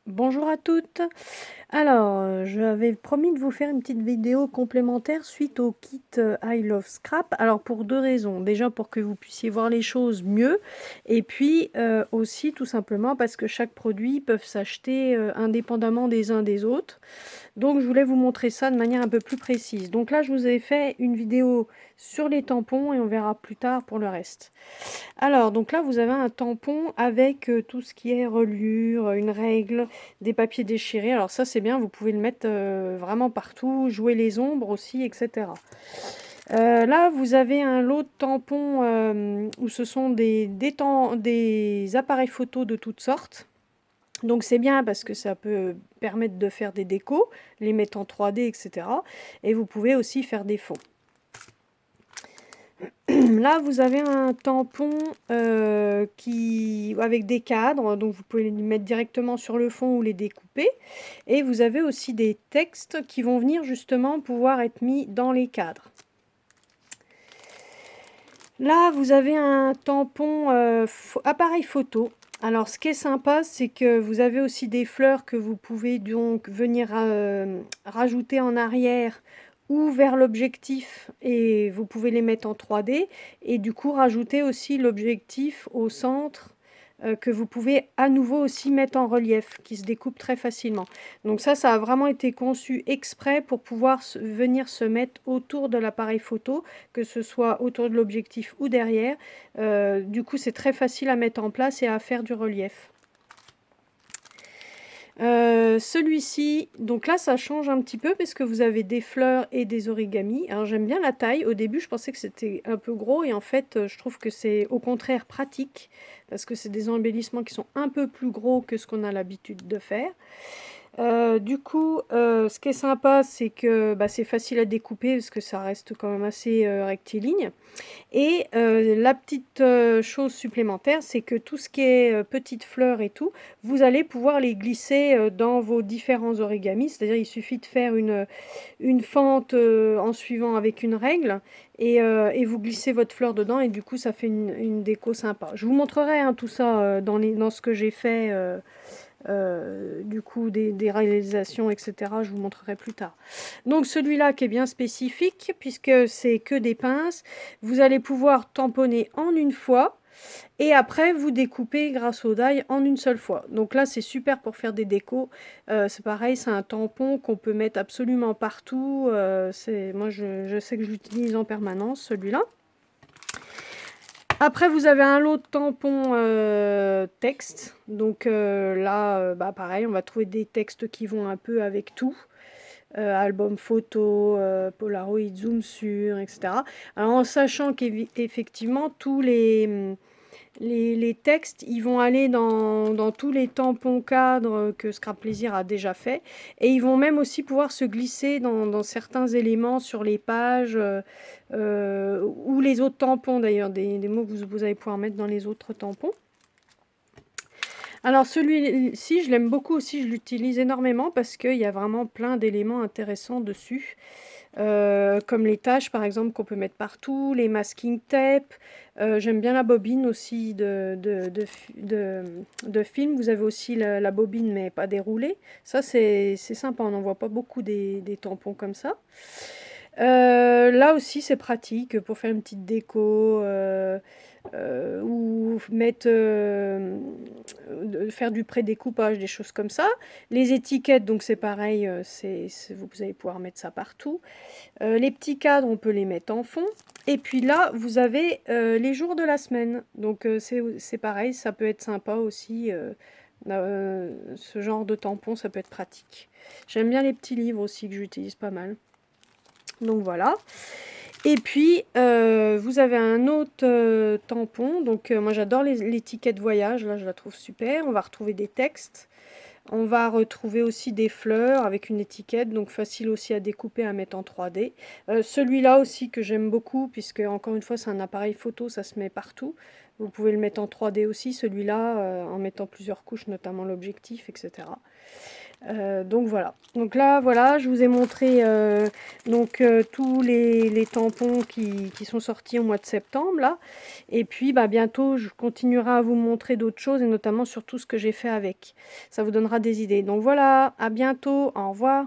Bonjour à toutes. Alors, j'avais promis de vous faire une petite vidéo complémentaire suite au kit I Love Scrap. Alors pour 2 raisons. Déjà pour que vous puissiez voir les choses mieux et puis, aussi tout simplement parce que chaque produit peuvent s'acheter, indépendamment des uns des autres. Donc je voulais vous montrer ça de manière un peu plus précise. Donc là, je vous ai fait une vidéo sur les tampons et on verra plus tard pour le reste. Alors, donc là, vous avez un tampon avec tout ce qui est reliure, une règle, des papiers déchirés. Alors ça, c'est bien, vous pouvez le mettre vraiment partout, jouer les ombres aussi, etc. Là, vous avez un lot de tampons où ce sont des appareils photo de toutes sortes. Donc c'est bien parce que ça peut permettre de faire des décos, les mettre en 3D, etc. Et vous pouvez aussi faire des fonds. Là, vous avez un tampon avec des cadres, donc vous pouvez les mettre directement sur le fond ou les découper. Et vous avez aussi des textes qui vont venir justement pouvoir être mis dans les cadres. Là, vous avez un tampon appareil photo. Alors, ce qui est sympa, c'est que vous avez aussi des fleurs que vous pouvez donc venir rajouter en arrière ou vers l'objectif et vous pouvez les mettre en 3D et du coup rajouter aussi l'objectif au centre que vous pouvez à nouveau aussi mettre en relief, qui se découpe très facilement. Donc ça a vraiment été conçu exprès pour pouvoir venir se mettre autour de l'appareil photo, que ce soit autour de l'objectif ou derrière. Du coup, c'est très facile à mettre en place et à faire du relief. Celui-ci, donc là ça change un petit peu parce que vous avez des fleurs et des origamis. Alors j'aime bien la taille. Au début je pensais que c'était un peu gros et en fait je trouve que c'est au contraire pratique parce que c'est des embellissements qui sont un peu plus gros que ce qu'on a l'habitude de faire. Du coup, ce qui est sympa, c'est que c'est facile à découper parce que ça reste quand même assez rectiligne. Et la petite chose supplémentaire, c'est que tout ce qui est petites fleurs et tout, vous allez pouvoir les glisser dans vos différents origamis. C'est-à-dire, il suffit de faire une fente en suivant avec une règle et vous glissez votre fleur dedans et du coup, ça fait une déco sympa. Je vous montrerai hein, tout ça dans ce que j'ai fait. Du coup des réalisations etc, je vous montrerai plus tard. Donc celui-là qui est bien spécifique puisque c'est que des pinces, vous allez pouvoir tamponner en une fois et après vous découper grâce au die en une seule fois. Donc là c'est super pour faire des décos. C'est pareil, c'est un tampon qu'on peut mettre absolument partout. Moi je sais que je l'utilise en permanence celui-là. Après, vous avez un lot de tampons texte. Donc là, pareil, on va trouver des textes qui vont un peu avec tout. Album photo, Polaroid, zoom sur, etc. Alors en sachant qu'effectivement, tous les textes, ils vont aller dans tous les tampons cadres que Scrap Plaisir a déjà fait. Et ils vont même aussi pouvoir se glisser dans certains éléments sur les pages ou les autres tampons d'ailleurs, des mots que vous allez pouvoir mettre dans les autres tampons. Alors celui-ci, je l'aime beaucoup aussi, je l'utilise énormément parce qu'il y a vraiment plein d'éléments intéressants dessus. Comme les taches par exemple qu'on peut mettre partout, les masking tape. J'aime bien la bobine aussi de film. Vous avez aussi la bobine mais pas déroulée. Ça c'est sympa, on n'en voit pas beaucoup des tampons comme ça. Là aussi c'est pratique pour faire une petite déco ou mettre, faire du pré-découpage, des choses comme ça. Les étiquettes, donc c'est pareil, vous allez pouvoir mettre ça partout. Les petits cadres, on peut les mettre en fond. Et puis là, vous avez les jours de la semaine. Donc c'est pareil, ça peut être sympa aussi. Ce genre de tampon, ça peut être pratique. J'aime bien les petits livres aussi que j'utilise pas mal. Donc voilà. Et puis, vous avez un autre tampon. Donc moi j'adore l'étiquette voyage, là je la trouve super. On va retrouver des textes. On va retrouver aussi des fleurs avec une étiquette, donc facile aussi à découper, à mettre en 3D. Celui-là aussi que j'aime beaucoup, puisque encore une fois c'est un appareil photo, ça se met partout. Vous pouvez le mettre en 3D aussi, celui-là, en mettant plusieurs couches, notamment l'objectif, etc. Donc voilà. Donc là, voilà, je vous ai montré tous les tampons qui sont sortis au mois de septembre, là. Et puis, bah, bientôt, je continuerai à vous montrer d'autres choses, et notamment sur tout ce que j'ai fait avec. Ça vous donnera des idées. Donc voilà, à bientôt, au revoir.